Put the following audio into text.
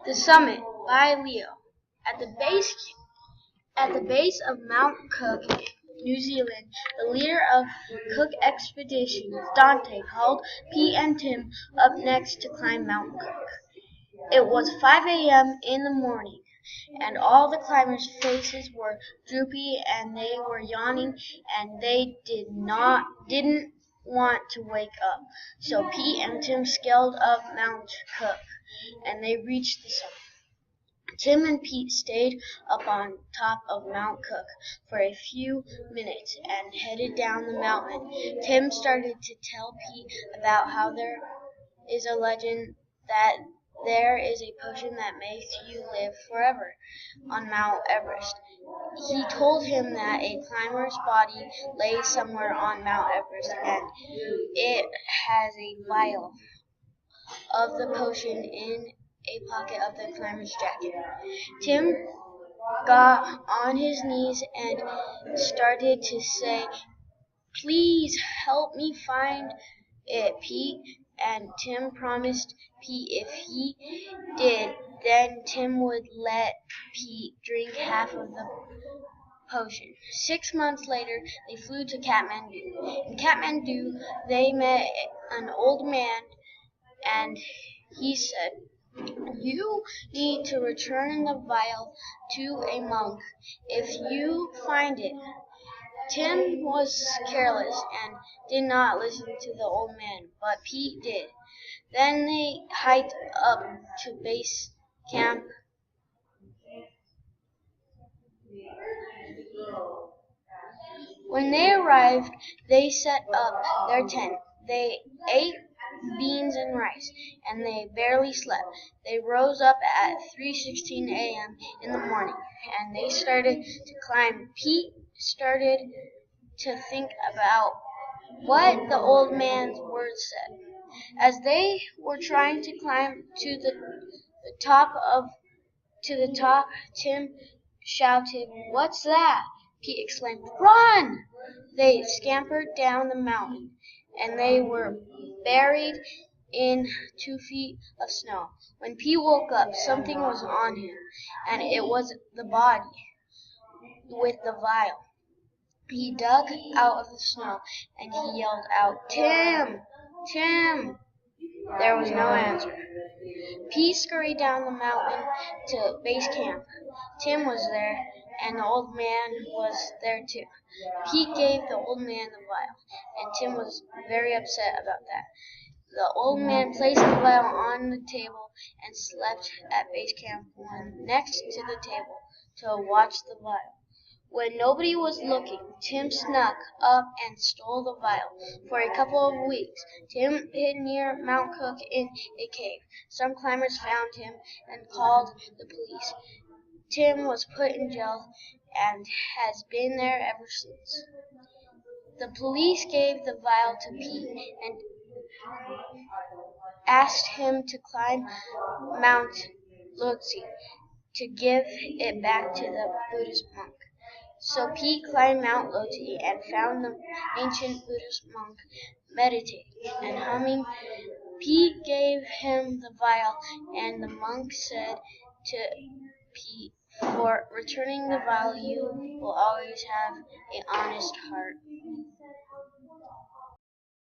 The Summit by Leo. At the base of Mount Cook, New Zealand, the leader of Cook expeditions, Dante, called Pete and Tim up next to climb Mount Cook. It was 5 a.m. in the morning, and all the climbers' faces were droopy and they were yawning, and they didn't want to wake up. So Pete and Tim scaled up Mount Cook, and they reached the summit. Tim and Pete stayed up on top of Mount Cook for a few minutes and headed down the mountain. Tim started to tell Pete about how there is a legend that there is a potion that makes you live forever on Mount Everest. He told him that a climber's body lays somewhere on Mount Everest, and it has a vial of the potion in a pocket of the climber's jacket. Tim got on his knees and started to say, "Please help me find it, Pete." And Tim promised Pete if he did, then Tim would let Pete drink half of the potion. 6 months later, they flew to Kathmandu. In Kathmandu, they met an old man, and he said, "You need to return the vial to a monk if you find it." Tim was careless and did not listen to the old man, but Pete did. Then they hiked up to base camp. When they arrived, they set up their tent. They ate beans and rice, and they barely slept. They rose up at 3:16 a.m. in the morning, and they started to climb. Pete started to think about what the old man's words said. As they were trying to climb to the top, Tim shouted, "What's that?" Pete exclaimed, "Run!" They scampered down the mountain, and they were buried in 2 feet of snow. When Pete woke up, something was on him, and it was the body with the vial. He dug out of the snow, and he yelled out, "Tim! Tim!" There was no answer. Pete scurried down the mountain to base camp. Tim was there, and the old man was there too. Pete gave the old man the vial, and Tim was very upset about that. The old man placed the vial on the table and slept at base camp one next to the table to watch the vial. When nobody was looking, Tim snuck up and stole the vial. For a couple of weeks, Tim hid near Mount Cook in a cave. Some climbers found him and called the police. Tim was put in jail and has been there ever since. The police gave the vial to Pete and asked him to climb Mount Lhotse to give it back to the Buddhist monk. So Pete climbed Mount Lhotse and found the ancient Buddhist monk meditating and humming. Pete gave him the vial, and the monk said to Pete, "For returning the vial, you will always have an honest heart."